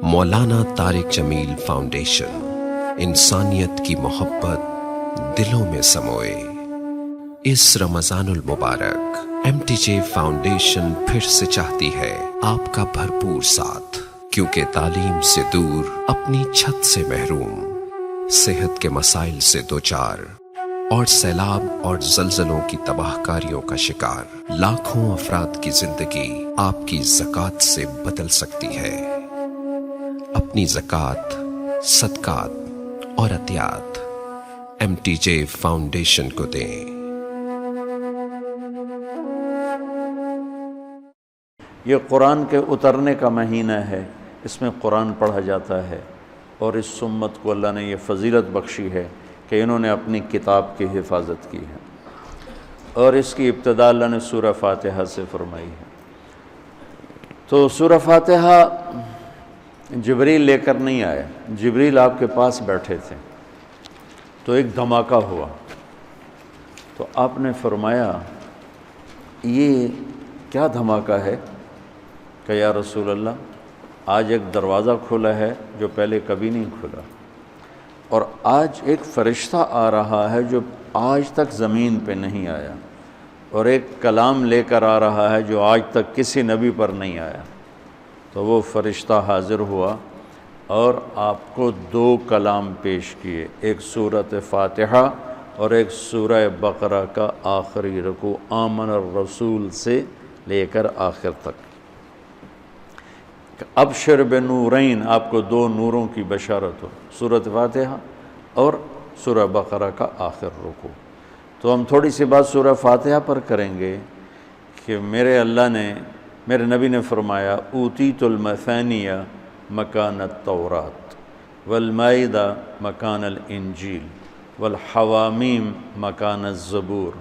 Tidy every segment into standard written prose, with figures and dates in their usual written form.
مولانا طارق جمیل foundation, انسانیت کی محبت دلوں میں سموئے۔ اس رمضان المبارک ایم ٹی جے فاؤنڈیشن پھر سے چاہتی ہے آپ کا بھرپور ساتھ، کیونکہ تعلیم سے دور، اپنی چھت سے محروم، صحت کے مسائل سے دوچار اور سیلاب اور زلزلوں کی تباہ کاریوں کا شکار لاکھوں افراد کی زندگی آپ کی زکوٰۃ سے بدل سکتی ہے۔ اپنی زکوٰۃ، صدقات اور عطیات ایم ٹی جے فاؤنڈیشن کو دیں۔ یہ قرآن کے اترنے کا مہینہ ہے، اس میں قرآن پڑھا جاتا ہے، اور اس امت کو اللہ نے یہ فضیلت بخشی ہے کہ انہوں نے اپنی کتاب کی حفاظت کی ہے، اور اس کی ابتدا اللہ نے سورہ فاتحہ سے فرمائی ہے۔ تو سورہ فاتحہ جبریل لے کر نہیں آئے، جبریل آپ کے پاس بیٹھے تھے، تو ایک دھماکہ ہوا، تو آپ نے فرمایا یہ کیا دھماکہ ہے کہ یا رسول اللہ آج ایک دروازہ کھلا ہے جو پہلے کبھی نہیں کھلا، اور آج ایک فرشتہ آ رہا ہے جو آج تک زمین پہ نہیں آیا، اور ایک کلام لے کر آ رہا ہے جو آج تک کسی نبی پر نہیں آیا۔ تو وہ فرشتہ حاضر ہوا اور آپ کو دو کلام پیش کیے، ایک سورۃ فاتحہ اور ایک سورہ بقرہ کا آخری رکوع، آمن الرسول سے لے کر آخر تک۔ ابشر بنورین، آپ کو دو نوروں کی بشارت ہو، سورۃ فاتحہ اور سورہ بقرہ کا آخر رکوع۔ تو ہم تھوڑی سی بات سورہ فاتحہ پر کریں گے کہ میرے نبی نے فرمایا اوتیت المثانیہ مکان التورات والمائدہ مکان الانجیل والحوامیم مکان الزبور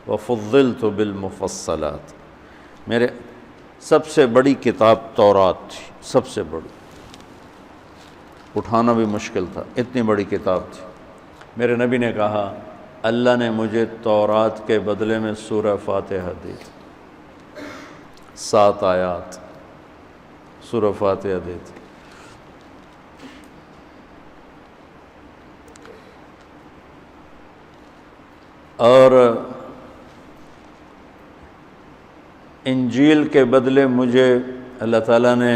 وفضلت بالمفصلات۔ میرے سب سے بڑی کتاب تورات تھی، سب سے بڑی، اٹھانا بھی مشکل تھا، اتنی بڑی کتاب تھی۔ میرے نبی نے کہا اللہ نے مجھے تورات کے بدلے میں سورہ فاتحہ دی تھی، 7 آیات سورہ فاتحہ دی تھی۔ اور انجیل کے بدلے مجھے اللہ تعالیٰ نے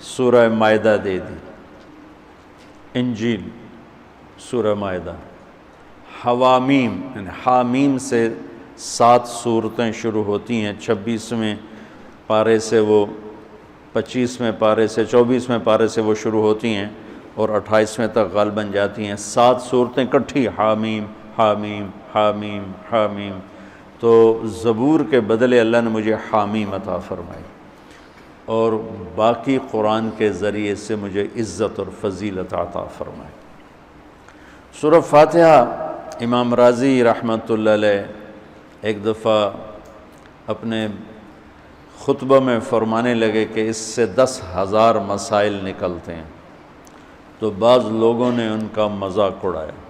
سورہ مائدہ دے دی، انجیل سورہ مائدہ۔ حوامیم یعنی حامیم سے 7 سورتیں شروع ہوتی ہیں، 26ویں پارے سے وہ 25ویں پارے سے 24ویں پارے سے وہ شروع ہوتی ہیں اور 28ویں تک غالباً جاتی ہیں، 7 صورتیں کٹھی، حامیم حامیم حامیم حامیم۔ تو زبور کے بدلے اللہ نے مجھے حامیم عطا فرمائی، اور باقی قرآن کے ذریعے سے مجھے عزت اور فضیلت عطا فرمائی۔ سورہ فاتحہ امام راضی رحمۃ اللہ علیہ ایک دفعہ اپنے خطبہ میں فرمانے لگے کہ اس سے 10,000 مسائل نکلتے ہیں، تو بعض لوگوں نے ان کا مذاق اڑایا۔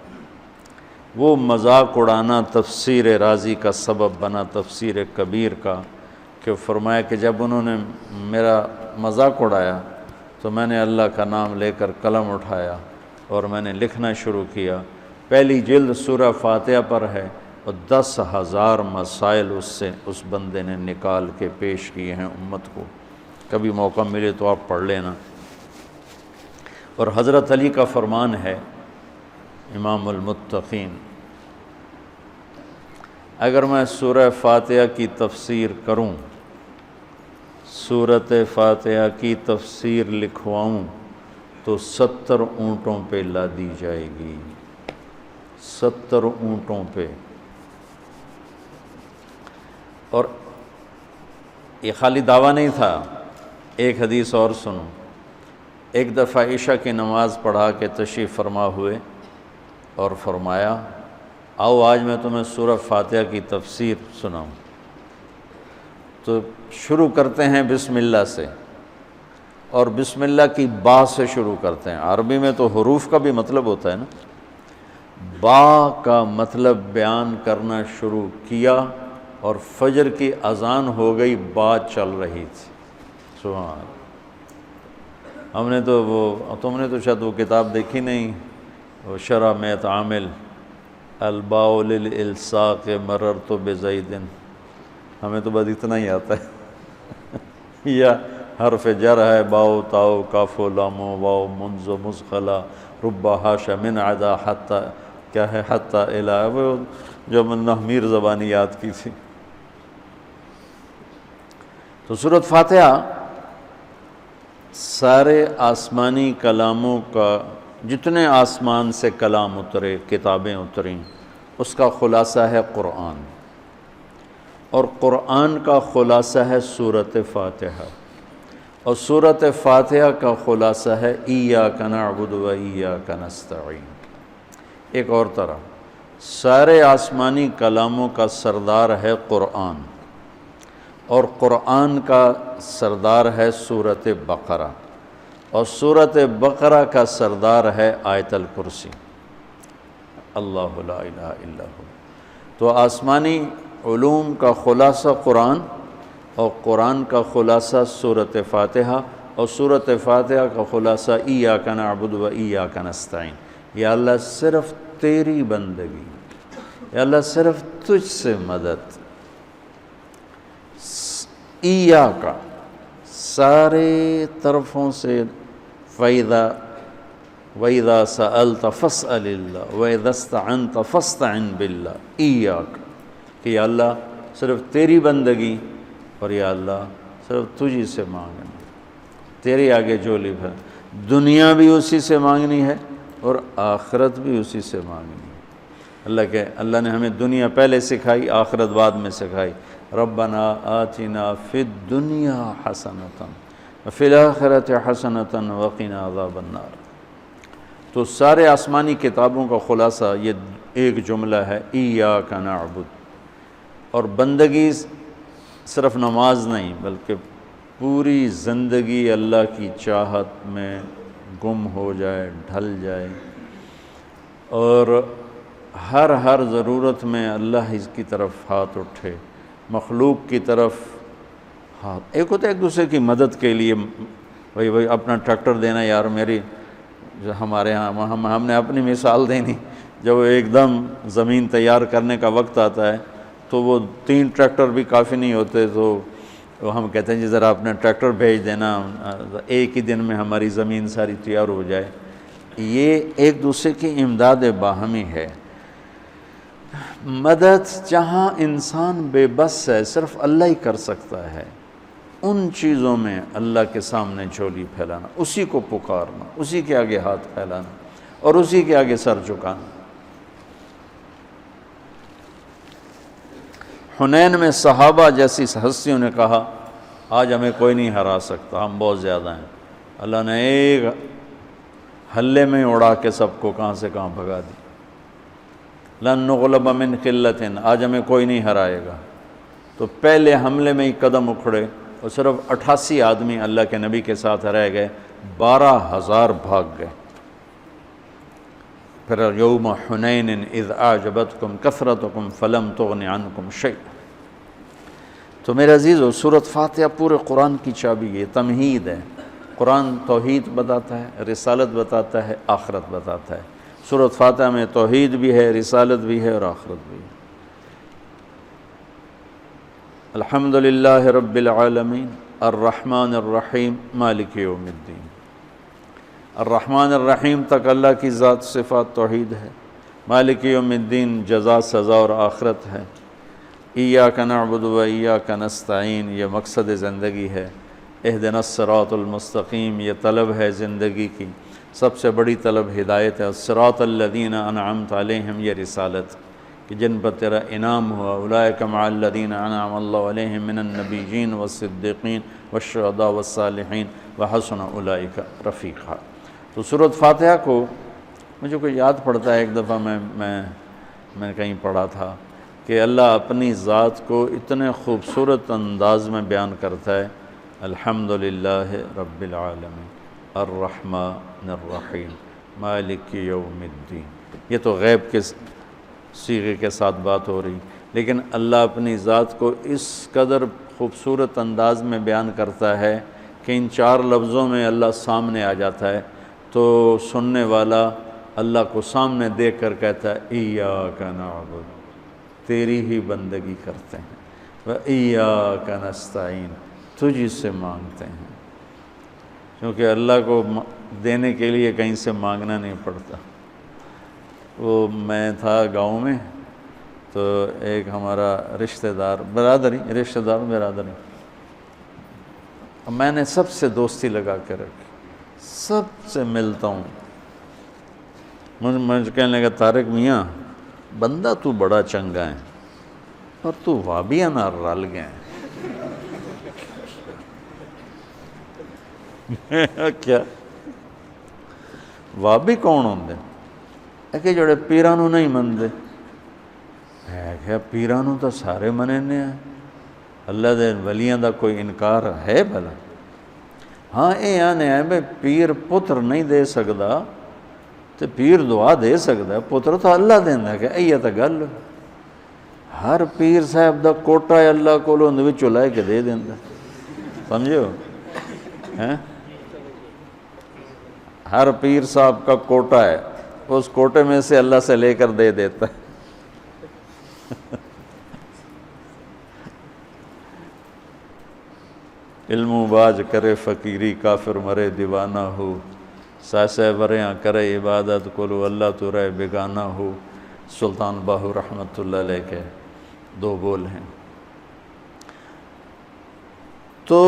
وہ مذاق اڑانا تفسیر راضی کا سبب بنا، تفسیر کبیر کا، کہ فرمایا کہ جب انہوں نے میرا مذاق اڑایا تو میں نے اللہ کا نام لے کر قلم اٹھایا اور میں نے لکھنا شروع کیا۔ پہلی جلد سورہ فاتحہ پر ہے، اور 10,000 مسائل اس بندے نے نکال کے پیش کیے ہیں امت کو۔ کبھی موقع ملے تو آپ پڑھ لینا۔ اور حضرت علی کا فرمان ہے، امام المتقین، اگر میں سورہ فاتحہ کی تفسیر کروں، سورۃ فاتحہ کی تفسیر لکھواؤں، تو 70 اونٹوں پہ لادی جائے گی، 70 اونٹوں پہ۔ اور یہ خالی دعویٰ نہیں تھا، ایک حدیث اور سنو۔ ایک دفعہ عشاء کی نماز پڑھا کے تشریف فرما ہوئے اور فرمایا آؤ آج میں تمہیں سورہ فاتحہ کی تفسیر سناؤں۔ تو شروع کرتے ہیں بسم اللہ سے، اور بسم اللہ کی با سے شروع کرتے ہیں۔ عربی میں تو حروف کا بھی مطلب ہوتا ہے نا، با کا مطلب بیان کرنا شروع کیا، اور فجر کی اذان ہو گئی، بات چل رہی تھی۔ سبحان اللہ۔ ہم نے تو تم نے تو شاید وہ کتاب دیکھی نہیں، وہ شرح میت عامل الباء للالصاق مررت بزید، ہمیں تو بس اتنا ہی آتا ہے یا حرف جر ہے باؤ تاؤ کاف و لام و واؤ منز و مزخلا ربا حاشا من عدا حتی کیا ہے حتی الہ، وہ جو نحمیر زبانی یاد کی تھی۔ تو سورۃ فاتحہ سارے آسمانی کلاموں کا، جتنے آسمان سے کلام اترے، کتابیں اتریں، اس کا خلاصہ ہے قرآن، اور قرآن کا خلاصہ ہے سورۃ فاتحہ، اور سورۃ فاتحہ کا خلاصہ ہے ایاک نعبد و ایاک نستعین۔ ایک اور طرح، سارے آسمانی کلاموں کا سردار ہے قرآن، اور قرآن کا سردار ہے سورۃ بقرہ، اور سورۃ بقرہ کا سردار ہے آیت الکرسی، اللہ لا الہ الا ہو۔ تو آسمانی علوم کا خلاصہ قرآن، اور قرآن کا خلاصہ سورۃ فاتحہ، اور سورۃ فاتحہ کا خلاصہ ایاک نعبد و ایاک نستعین۔ یا اللہ صرف تیری بندگی، یا اللہ صرف تجھ سے مدد، ایاک سارے طرفوں سے، وَإِذَا سَأَلْتَ فَاسْأَلِ اللَّهِ وَإِذَا اسْتَعَنْتَ فَاسْتَعِنْ بِاللَّهِ ایاک، کہ یا اللہ صرف تیری بندگی، اور یا اللہ صرف تجھی سے مانگنا، تیرے آگے جھولی بھر، دنیا بھی اسی سے مانگنی ہے اور آخرت بھی اسی سے مانگنی ہے۔ اللہ نے ہمیں دنیا پہلے سکھائی، آخرت بعد میں سکھائی۔ ربنا آتنا فی الدنیا حسنۃ وفی الآخرۃ حسنۃ وقنا عذاب النار۔ تو سارے آسمانی کتابوں کا خلاصہ یہ ایک جملہ ہے، ایاک نعبد۔ اور بندگی صرف نماز نہیں، بلکہ پوری زندگی اللہ کی چاہت میں گم ہو جائے، ڈھل جائے، اور ہر ضرورت میں اللہ ہی کی طرف ہاتھ اٹھے، مخلوق کی طرف ہاتھ۔ ایک ہوتا ہے ایک دوسرے کی مدد کے لیے، وہی اپنا ٹریکٹر دینا، یار میری جو ہمارے ہاں ہم نے اپنی مثال دینی، جب ایک دم زمین تیار کرنے کا وقت آتا ہے تو وہ 3 ٹریکٹر بھی کافی نہیں ہوتے، تو ہم کہتے ہیں جی ذرا اپنا ٹریکٹر بھیج دینا، ایک ہی دن میں ہماری زمین ساری تیار ہو جائے۔ یہ ایک دوسرے کی امداد باہمی ہے۔ مدد جہاں انسان بے بس ہے، صرف اللہ ہی کر سکتا ہے، ان چیزوں میں اللہ کے سامنے جھولی پھیلانا، اسی کو پکارنا، اسی کے آگے ہاتھ پھیلانا، اور اسی کے آگے سر جھکانا۔ حنین میں صحابہ جیسی ہستیوں نے کہا آج ہمیں کوئی نہیں ہرا سکتا، ہم بہت زیادہ ہیں۔ اللہ نے ایک حلے میں اڑا کے سب کو کہاں سے کہاں بھگا دی۔ لن نغلب من قلۃ، آج ہمیں کوئی نہیں ہرائے گا۔ تو پہلے حملے میں ہی قدم اکھڑے، اور صرف 88 آدمی اللہ کے نبی کے ساتھ رہ گئے، 12,000 بھاگ گئے۔ پھر یوم حنین اذ اعجبتکم کثرتکم فلم تغن عنکم شیئا۔ تو میرے عزیزو، سورۃ فاتحہ پورے قرآن کی چابی ہے، تمہید ہے۔ قرآن توحید بتاتا ہے، رسالت بتاتا ہے، آخرت بتاتا ہے۔ سورۃ فاتحہ میں توحید بھی ہے، رسالت بھی ہے، اور آخرت بھی ہے۔ الحمدللہ رب العالمین الرحمن الرحیم مالک یوم الدین۔ الرحمن الرحیم تک اللہ کی ذات صفات توحید ہے، مالک یوم الدین جزا سزا اور آخرت ہے، ایاک نعبد و ایاک نستعین یہ مقصد زندگی ہے، اہدنا الصراط المستقیم یہ طلب ہے زندگی کی، سب سے بڑی طلب ہدایت ہے، الصراط الذین انعمت علیہم یہ رسالت کہ جن پر تیرا انعام ہوا، اولئک مع الذین انعم اللہ علیہم من النبیین والصدیقین والشہداء والصالحین وحسن اولئک رفیقا۔ تو سورۃ فاتحہ کو مجھے کوئی یاد پڑتا ہے، ایک دفعہ میں کہیں پڑھا تھا کہ اللہ اپنی ذات کو اتنے خوبصورت انداز میں بیان کرتا ہے، الحمدللہ رب العالمین الرحمن الرحیم مالک یوم الدین۔ یہ تو غیب کے صیغے کے ساتھ بات ہو رہی، لیکن اللہ اپنی ذات کو اس قدر خوبصورت انداز میں بیان کرتا ہے کہ ان 4 لفظوں میں اللہ سامنے آ جاتا ہے تو سننے والا اللہ کو سامنے دیکھ کر کہتا ہے ایاک نعبد، تیری ہی بندگی کرتے ہیں، وایاک نستعین، تجھ سے مانگتے ہیں، کیونکہ اللہ کو دینے کے لیے کہیں سے مانگنا نہیں پڑتا۔ وہ میں تھا گاؤں میں تو ایک ہمارا رشتہ دار برادری میں نے سب سے دوستی لگا کے رکھی، سب سے ملتا ہوں۔ مجھے کہنے لگا طارق میاں بندہ تو بڑا چنگا ہے پر تو وابیاں نہ رل گئے کیا وابی کون ہوندے؟ ہے کہ جڑے پیرانو نہیں مندے، ہے کہ پیرانو تو سارے مننے ہیں، اللہ دے ولیاں دا کوئی انکار ہے بھلا؟ ہاں اے آنے ہے بے پیر پتر نہیں دے سکدا تو پیر دعا دے سکدا ہے، پتر تو اللہ دیندہ ہے کہ ایہ تا گل ہر پیر صاحب دا کوٹا ہے اللہ کو لوندے بھی چلائے کے دے دیندہ، سمجھو؟ ہر پیر صاحب کا کوٹا ہے، اس کوٹے میں سے اللہ سے لے کر دے دیتا ہے۔ علم و باج کرے فقیری کافر مرے دیوانہ ہو، ساسے وریاں کرے عبادت کلو اللہ تو رہے بیگانہ ہو۔ سلطان باہو رحمۃ اللہ علیہ کے 2 بول ہیں۔ تو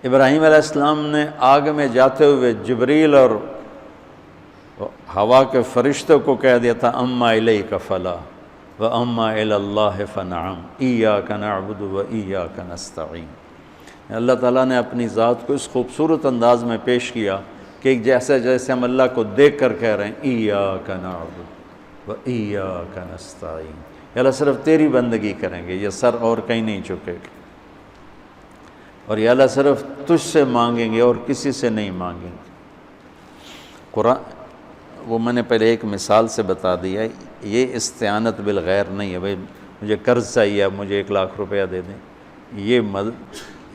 ابراہیم علیہ السلام نے آگ میں جاتے ہوئے جبریل اور ہوا کے فرشتوں کو کہہ دیا تھا اما الیک فلا واما الی اللہ فنعم ایاک نعبد وایاک نستعین۔ اللہ تعالیٰ نے اپنی ذات کو اس خوبصورت انداز میں پیش کیا کہ جیسے ہم اللہ کو دیکھ کر کہہ رہے ہیں ایاک نعبد وایاک نستعین، یا اللہ صرف تیری بندگی کریں گے، یہ سر اور کہیں نہیں چکے گا، اور یا اللہ صرف تجھ سے مانگیں گے اور کسی سے نہیں مانگیں گے۔ قرآن وہ میں نے پہلے ایک مثال سے بتا دیا، یہ استعانت بالغیر نہیں ہے، بھائی مجھے قرض چاہیے اب مجھے 1 لاکھ روپیہ دے دیں،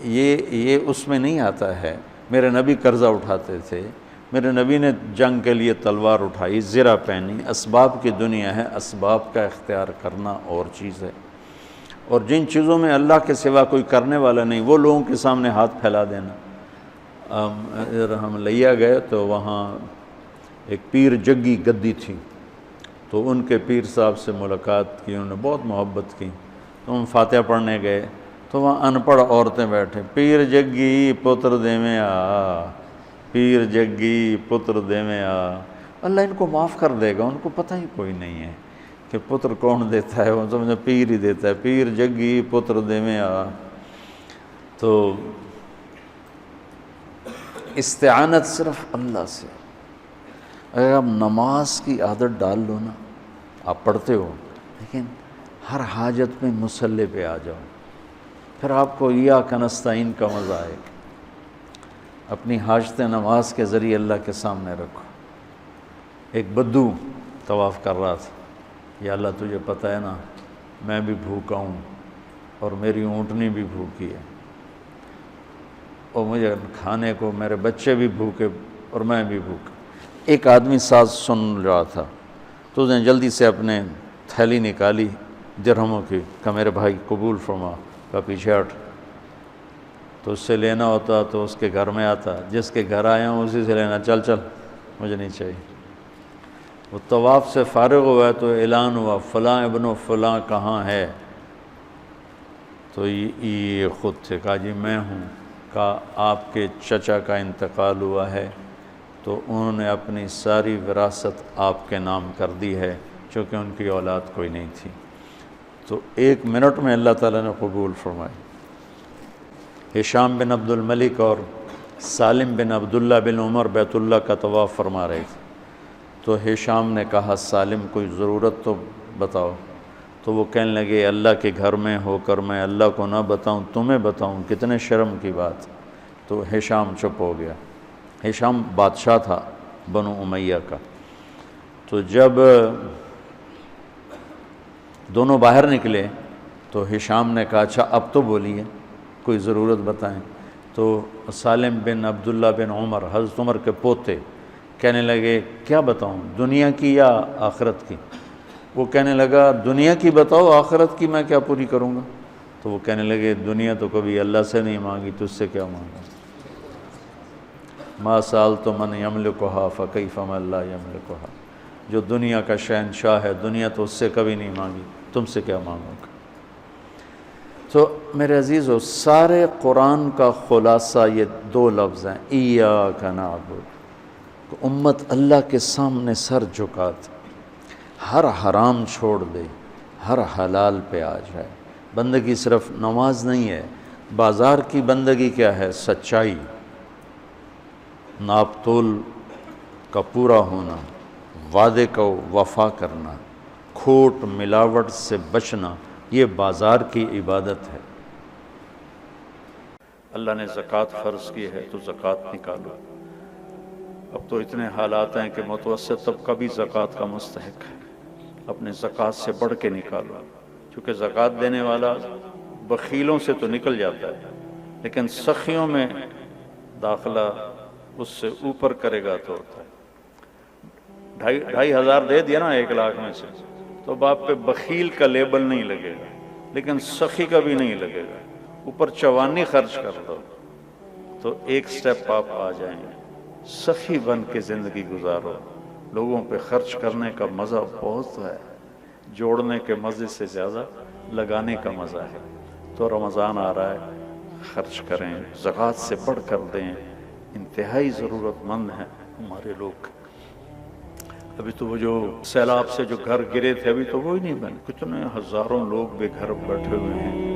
یہ اس میں نہیں آتا ہے۔ میرے نبی قرضہ اٹھاتے تھے، میرے نبی نے جنگ کے لیے تلوار اٹھائی، زرہ پہنی، اسباب کی دنیا ہے، اسباب کا اختیار کرنا اور چیز ہے، اور جن چیزوں میں اللہ کے سوا کوئی کرنے والا نہیں وہ لوگوں کے سامنے ہاتھ پھیلا دینا۔ ہم لیا گئے تو وہاں ایک پیر جگی گدی تھی، تو ان کے پیر صاحب سے ملاقات کی، انہوں نے بہت محبت کی، تو ہم فاتحہ پڑھنے گئے تو وہاں ان پڑھ عورتیں بیٹھے، پیر جگی پتر دیویں آ، پیر جگی پتر دیویں آ۔ اللہ ان کو معاف کر دے گا، ان کو پتہ ہی کوئی نہیں ہے کہ پتر کون دیتا ہے، وہ سمجھے پیر ہی دیتا ہے، پیر جگی پتر دیویں آ۔ تو استعانت صرف اللہ سے۔ اگر آپ نماز کی عادت ڈال لو نا، آپ پڑھتے ہو لیکن ہر حاجت میں مصلی پہ آ جاؤ، پھر آپ کو ایاک نستعین کا مزہ آئے گا۔ اپنی حاجتیں نماز کے ذریعے اللہ کے سامنے رکھو۔ ایک بدو طواف کر رہا تھا، یا اللہ تجھے پتہ ہے نا میں بھی بھوکا ہوں اور میری اونٹنی بھی بھوکی ہے، اور مجھے کھانے کو میرے بچے بھی بھوکے اور میں بھی بھوکا۔ ایک آدمی ساز سن رہا تھا تو اس نے جلدی سے اپنے تھیلی نکالی درہموں کی، کہا میرے بھائی قبول فرما، کہا پیچھے ہٹ، تو اس سے لینا ہوتا تو اس کے گھر میں آتا، جس کے گھر آیا ہوں اسی سے لینا، چل چل مجھے نہیں چاہیے۔ وہ طواف سے فارغ ہوا تو اعلان ہوا فلاں ابن فلاں کہاں ہے، تو یہ خود تھے، کہا جی میں ہوں، کہا آپ کے چچا کا انتقال ہوا ہے تو انہوں نے اپنی ساری وراثت آپ کے نام کر دی ہے، چونکہ ان کی اولاد کوئی نہیں تھی۔ تو 1 منٹ میں اللہ تعالیٰ نے قبول فرمائی۔ ہشام بن عبد الملک اور سالم بن عبداللہ بن عمر بیت اللہ کا طواف فرما رہے تھے، تو ہشام نے کہا سالم کوئی ضرورت تو بتاؤ، تو وہ کہنے لگے اللہ کے گھر میں ہو کر میں اللہ کو نہ بتاؤں تمہیں بتاؤں، کتنے شرم کی بات۔ تو ہشام چپ ہو گیا۔ ہشام بادشاہ تھا بنو امیہ کا۔ تو جب دونوں باہر نکلے تو ہشام نے کہا اچھا اب تو بولیے، کوئی ضرورت بتائیں۔ تو سالم بن عبداللہ بن عمر، حضرت عمر کے پوتے، کہنے لگے کیا بتاؤں، دنیا کی یا آخرت کی؟ وہ کہنے لگا دنیا کی بتاؤ، آخرت کی میں کیا پوری کروں گا؟ تو وہ کہنے لگے دنیا تو کبھی اللہ سے نہیں مانگی، تجھ سے کیا مانگا؟ ما سألت من یملکھا فکیف من لا یملکھا، جو دنیا کا شہنشاہ ہے، دنیا تو اس سے کبھی نہیں مانگی، تم سے کیا مانگوں گا؟ تو میرے عزیزو، سارے قرآن کا خلاصہ یہ دو لفظ ہیں، ایاک نعبد، امت اللہ کے سامنے سر جھکا دے، ہر حرام چھوڑ دے، ہر حلال پہ آ جائے۔ بندگی صرف نماز نہیں ہے، بازار کی بندگی کیا ہے؟ سچائی، ناپ تول کا پورا ہونا، وعدے کو وفا کرنا، کھوٹ ملاوٹ سے بچنا، یہ بازار کی عبادت ہے۔ اللہ نے زکوٰۃ فرض کی ہے تو زکوٰۃ نکالو۔ اب تو اتنے حالات ہیں کہ متوسط طبقہ بھی زکوٰۃ کا مستحق ہے، اپنے زکوٰۃ سے بڑھ کے نکالو، کیونکہ زکوٰۃ دینے والا بخیلوں سے تو نکل جاتا ہے، لیکن سخیوں میں داخلہ اس سے اوپر کرے گا تو ہوتا ہے۔ 2,500 دے دیا نا 1,00,000 میں سے، تو باپ پہ بخیل کا لیبل نہیں لگے گا، لیکن سخی کا بھی نہیں لگے گا۔ اوپر 54 خرچ کر دو تو ایک سٹیپ آپ آ جائیں گے۔ سخی بن کے زندگی گزارو، لوگوں پہ خرچ کرنے کا مزہ بہت ہے، جوڑنے کے مزے سے زیادہ لگانے کا مزہ ہے۔ تو رمضان آ رہا ہے، خرچ کریں، زکوٰۃ سے بڑھ کر دیں، انتہائی ضرورت مند ہیں ہمارے لوگ۔ ابھی تو وہ جو سیلاب سے جو گھر گرے تھے ابھی تو وہی نہیں بنے، کتنے ہزاروں لوگ بے گھر بیٹھے ہوئے ہیں۔